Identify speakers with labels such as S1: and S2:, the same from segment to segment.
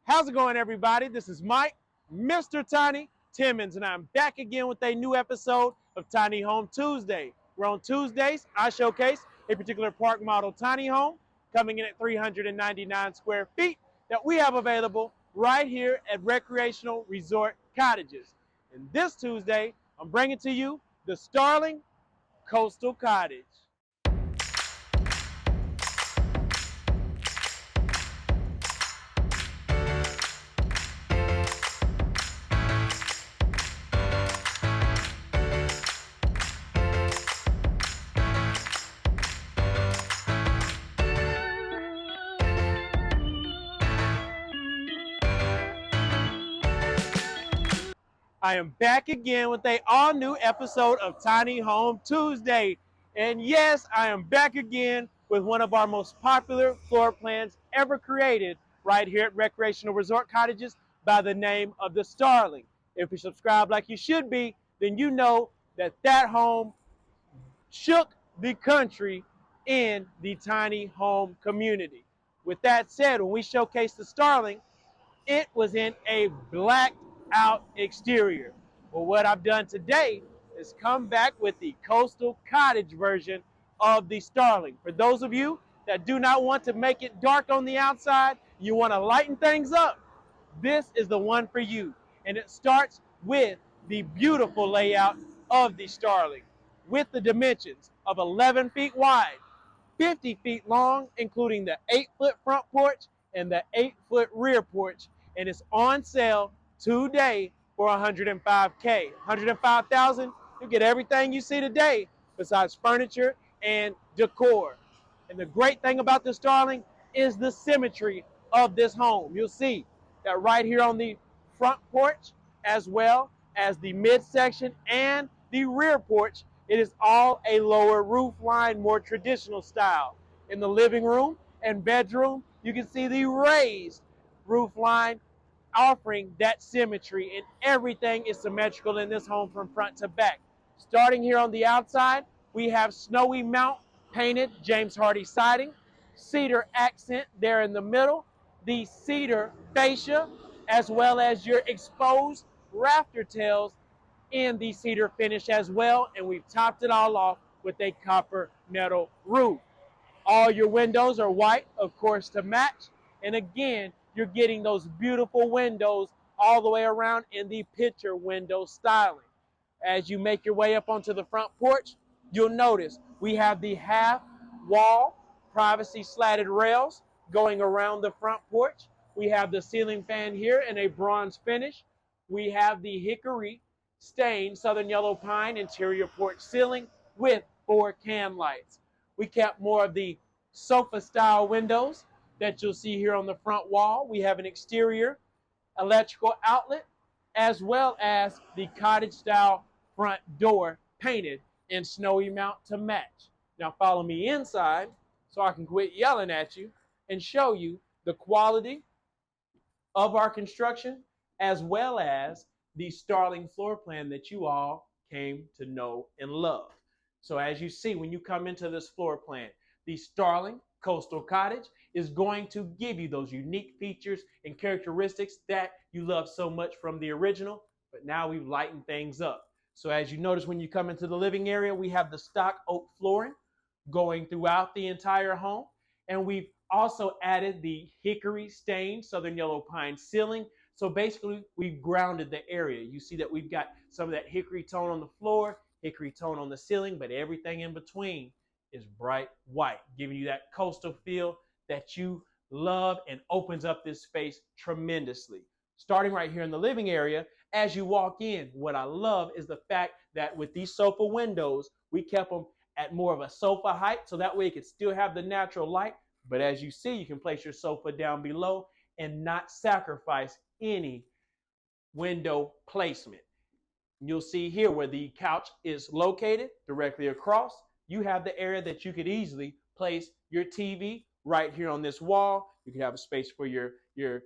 S1: How's it going, everybody? This is Mike, Mr. Tiny Timmons, and I'm back again with a new episode of Tiny Home Tuesday. Where on Tuesdays, I showcase a particular park model tiny home coming in at 399 square feet that we have available right here at Recreational Resort Cottages. And this Tuesday, I'm bringing to you the Starling Coastal Cottage. I am back again with a all-new episode of Tiny Home Tuesday. And yes, I am back again with one of our most popular floor plans ever created right here at Recreational Resort Cottages by the name of the Starling. If you subscribe like you should be, then you know that that home shook the country in the tiny home community. With that said, when we showcased the Starling, it was in a blacked out exterior. Well, what I've done today is come back with the Coastal Cottage version of the Starling. For those of you that do not want to make it dark on the outside, you want to lighten things up, this is the one for you. And it starts with the beautiful layout of the Starling with the dimensions of 11 feet wide, 50 feet long, including the 8-foot front porch and the 8-foot rear porch, and it's on sale today for $105K. $105,000, you get everything you see today besides furniture and decor. And the great thing about this Starling is the symmetry of this home. You'll see that right here on the front porch, as well as the midsection and the rear porch, it is all a lower roof line, more traditional style. In the living room and bedroom, you can see the raised roof line offering that symmetry, and everything is symmetrical in this home from front to back. Starting here on the outside, we have snowy mount painted James Hardy siding, cedar accent there in the middle, the cedar fascia, as well as your exposed rafter tails in the cedar finish as well, and we've topped it all off with a copper metal roof. All your windows are white, of course, to match, and again, you're getting those beautiful windows all the way around in the picture window styling. As you make your way up onto the front porch, you'll notice we have the half wall privacy slatted rails going around the front porch. We have the ceiling fan here in a bronze finish. We have the hickory stained southern yellow pine interior porch ceiling with 4 can lights. We kept more of the sofa style windows that you'll see here on the front wall. We have an exterior electrical outlet as well as the cottage style front door painted in snowy mount to match. Now follow me inside so I can quit yelling at you and show you the quality of our construction as well as the Starling floor plan that you all came to know and love. So as you see, when you come into this floor plan, the Starling Coastal Cottage is going to give you those unique features and characteristics that you love so much from the original, but now we've lightened things up. So as you notice when you come into the living area, we have the stock oak flooring going throughout the entire home, and we've also added the hickory stained southern yellow pine ceiling. So basically we've grounded the area. You see that we've got some of that hickory tone on the floor, hickory tone on the ceiling, but everything in between is bright white, giving you that coastal feel that you love and opens up this space tremendously. Starting right here in the living area, as you walk in, what I love is the fact that with these sofa windows, we kept them at more of a sofa height, so that way it could still have the natural light, but as you see, you can place your sofa down below and not sacrifice any window placement. You'll see here where the couch is located directly across, you have the area that you could easily place your TV right here on this wall. You can have a space for your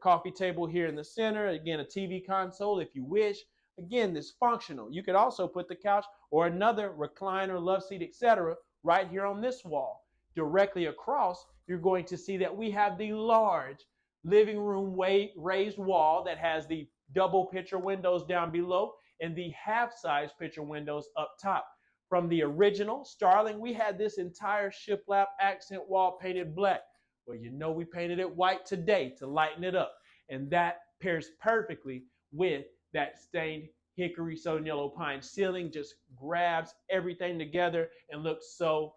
S1: coffee table here in the center. Again, a TV console if you wish. Again, this functional. You could also put the couch or another recliner, love seat, etc. right here on this wall. Directly across, you're going to see that we have the large living room raised wall that has the double picture windows down below and the half-size picture windows up top. From the original Starling, we had this entire shiplap accent wall painted black. Well, you know we painted it white today to lighten it up. And that pairs perfectly with that stained hickory southern yellow pine ceiling. Just grabs everything together and looks so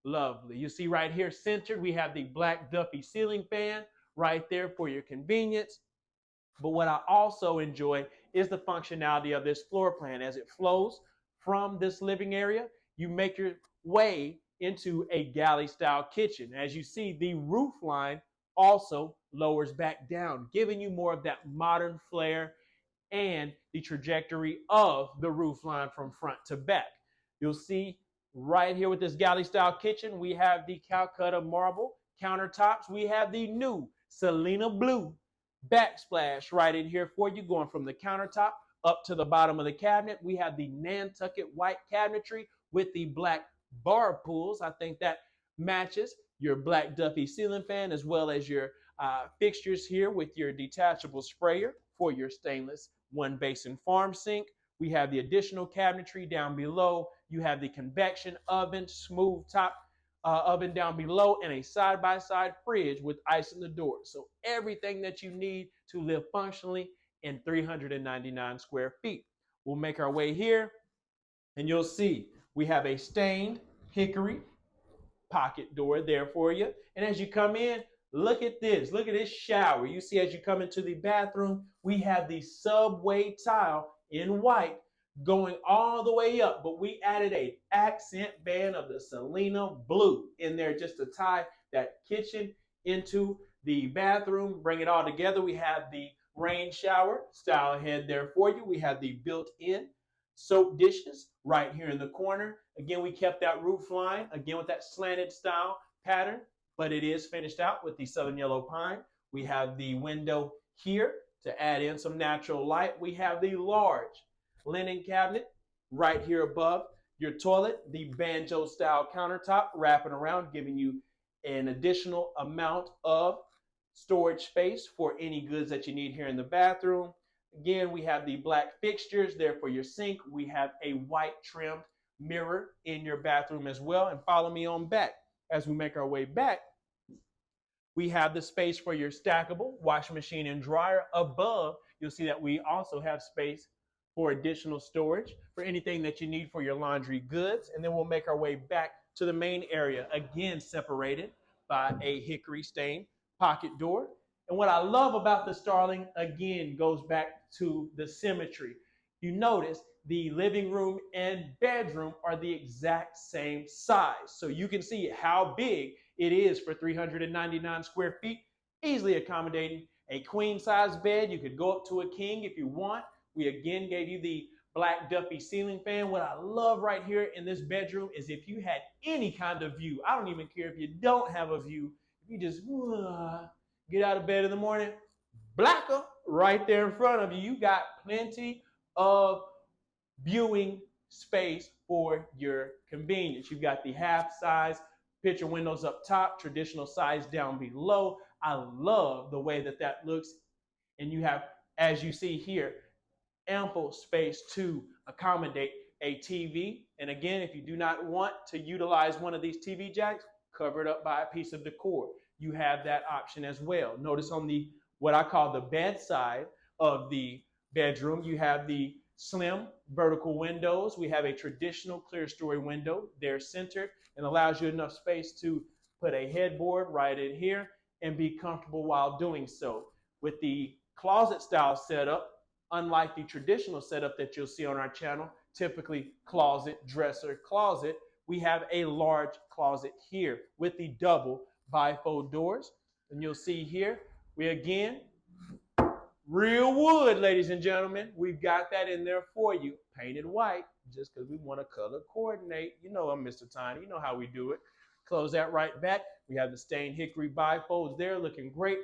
S1: lovely. You see right here centered, we have the black Duffy ceiling fan right there for your convenience. But what I also enjoy is the functionality of this floor plan. As it flows from this living area, you make your way into a galley style kitchen. As you see, the roof line also lowers back down, giving you more of that modern flair and the trajectory of the roof line from front to back. You'll see right here with this galley style kitchen, we have the Calcutta marble countertops. We have the new Selena blue backsplash right in here for you, going from the countertop up to the bottom of the cabinet. We have the Nantucket white cabinetry with the black bar pulls. I think that matches your black Duffy ceiling fan, as well as your fixtures here with your detachable sprayer for your stainless one basin farm sink. We have the additional cabinetry down below. You have the convection oven, smooth top oven down below, and a side-by-side fridge with ice in the door. So everything that you need to live functionally in 399 square feet. We'll make our way here, and you'll see we have a stained hickory pocket door there for you. And as you come in, look at this. Look at this shower. You see, as you come into the bathroom, we have the subway tile in white going all the way up, but we added a accent band of the Selena blue in there just to tie that kitchen into the bathroom, bring it all together. We have the rain shower style head there for you. We have the built-in soap dishes right here in the corner. Again, we kept that roof line, again, with that slanted style pattern, but it is finished out with the southern yellow pine. We have the window here to add in some natural light. We have the large linen cabinet right here above your toilet, the banjo style countertop wrapping around, giving you an additional amount of storage space for any goods that you need here in the bathroom. Again, we have the black fixtures there for your sink. We have a white trimmed mirror in your bathroom as well. And follow me on back. As we make our way back, we have the space for your stackable washing machine and dryer. Above, you'll see that we also have space for additional storage for anything that you need for your laundry goods. And then we'll make our way back to the main area, again separated by a hickory stained pocket door. And what I love about the Starling, again, goes back to the symmetry. You notice the living room and bedroom are the exact same size. So you can see how big it is for 399 square feet, easily accommodating a queen size bed. You could go up to a king if you want. We again gave you the black Duffy ceiling fan. What I love right here in this bedroom is if you had any kind of view, I don't even care if you don't have a view, if you just get out of bed in the morning, blacker right there in front of you. You got plenty of viewing space for your convenience. You've got the half size picture windows up top, traditional size down below. I love the way that that looks. And you have, as you see here, ample space to accommodate a TV. And again, if you do not want to utilize one of these TV jacks, cover it up by a piece of decor. You have that option as well. Notice on the, what I call the bedside of the bedroom, you have the slim vertical windows. We have a traditional clear story window. They're centered and allows you enough space to put a headboard right in here and be comfortable while doing so. With the closet style setup, unlike the traditional setup that you'll see on our channel, typically closet, dresser, closet, we have a large closet here with the double bifold doors. And you'll see here, we again, real wood, ladies and gentlemen. We've got that in there for you, painted white, just because we want to color coordinate. You know I'm Mr. Tiny. You know how we do it. Close that right back. We have the stained hickory bifolds there, looking great.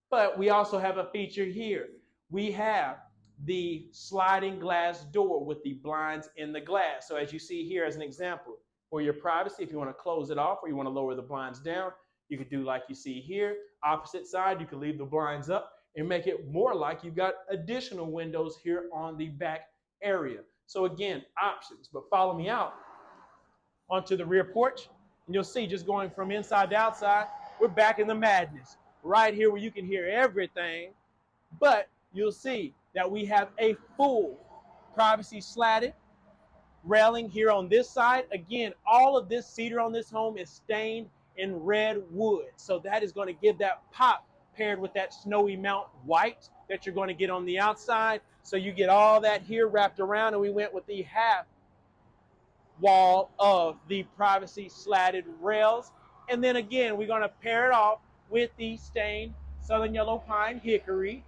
S1: But we also have a feature here. We have the sliding glass door with the blinds in the glass. So as you see here as an example, for your privacy, if you want to close it off or you want to lower the blinds down, You could do like you see here, opposite side, you can leave the blinds up and make it more like you've got additional windows here on the back area. So again, options, but follow me out onto the rear porch, and you'll see just going from inside to outside, we're back in the madness. Right here where you can hear everything, but you'll see that we have a full privacy slatted railing here on this side. Again, all of this cedar on this home is stained in red wood. So that is going to give that pop paired with that snowy mount white that you're going to get on the outside. So you get all that here wrapped around, and we went with the half wall of the privacy slatted rails. And then again, we're going to pair it off with the stained southern yellow pine hickory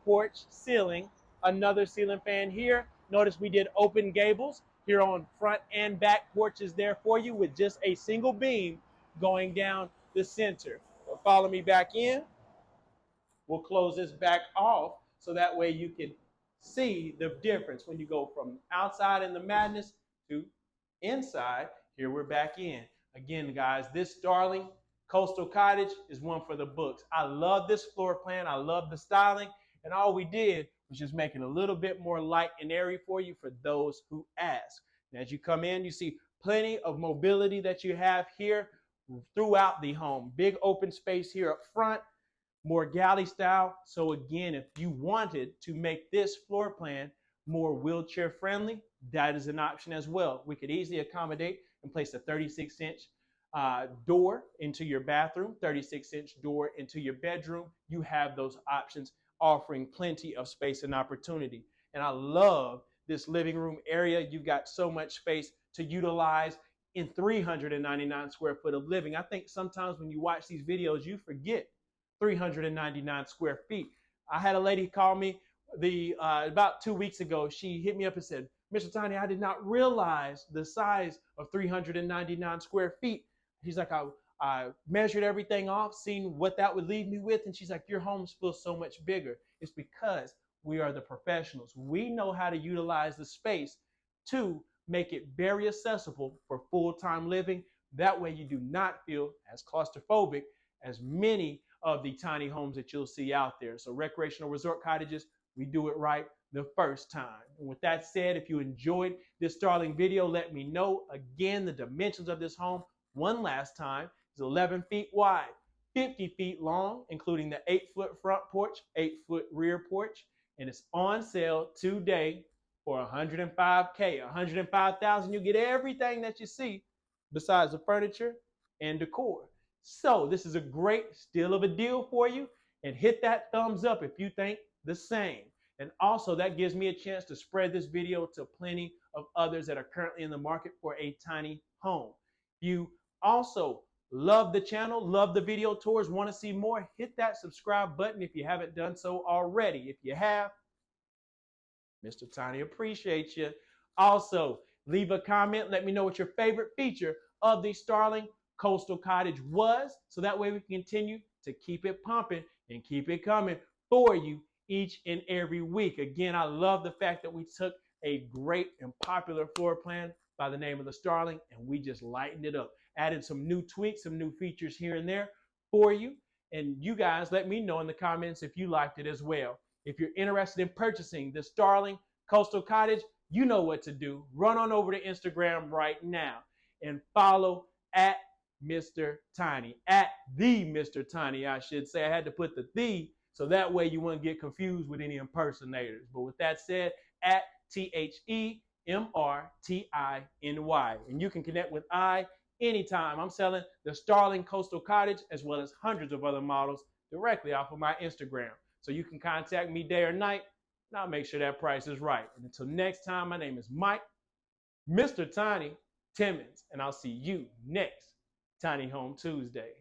S1: porch ceiling. Another ceiling fan here. Notice we did open gables here on front and back porches there for you with just a single beam going down the center. So follow me back in. We'll close this back off so that way you can see the difference when you go from outside in the madness to inside. Here we're back in. Again, guys, this Starling Coastal Cottage is one for the books. I love this floor plan. I love the styling. And all we did was just make it a little bit more light and airy for you for those who ask. And as you come in, you see plenty of mobility that you have here throughout the home. Big open space here up front, more galley style. So again, if you wanted to make this floor plan more wheelchair friendly, that is an option as well. We could easily accommodate and place a 36-inch door into your bathroom, 36-inch door into your bedroom. You have those options, offering plenty of space and opportunity. And I love this living room area. You've got so much space to utilize in 399 square foot of living. I think sometimes when you watch these videos, you forget 399 square feet. I had a lady call me about 2 weeks ago. She hit me up and said, Mr. Tiny, I did not realize the size of 399 square feet. She's like, I measured everything off, seen what that would leave me with. And she's like, your homes feel so much bigger. It's because we are the professionals. We know how to utilize the space to make it very accessible for full-time living. That way you do not feel as claustrophobic as many of the tiny homes that you'll see out there. So recreational resort cottages, we do it right the first time. And with that said, if you enjoyed this Starling video, let me know. Again, the dimensions of this home, one last time, is 11 feet wide, 50 feet long, including the 8-foot front porch, 8-foot rear porch, and it's on sale today for $105K, $105,000. You get everything that you see besides the furniture and decor. So this is a great steal of a deal for you, and hit that thumbs up if you think the same. And also that gives me a chance to spread this video to plenty of others that are currently in the market for a tiny home. You also love the channel, love the video tours, want to see more, hit that subscribe button if you haven't done so already. If you have, Mr. Tiny appreciates you. Also, leave a comment. Let me know what your favorite feature of the Starling Coastal Cottage was, so that way we can continue to keep it pumping and keep it coming for you each and every week. Again, I love the fact that we took a great and popular floor plan by the name of the Starling, and we just lightened it up. Added some new tweaks, some new features here and there for you. And you guys let me know in the comments if you liked it as well. If you're interested in purchasing the Starling Coastal Cottage, you know what to do. Run on over to Instagram right now and follow at Mr. Tiny, at the Mr. Tiny, I should say. I had to put the so that way you wouldn't get confused with any impersonators. But with that said, at TheMrTiny. And you can connect with I anytime. I'm selling the Starling Coastal Cottage as well as hundreds of other models directly off of my Instagram. So you can contact me day or night, and I'll make sure that price is right. And until next time, my name is Mike, Mr. Tiny Timmons, and I'll see you next Tiny Home Tuesday.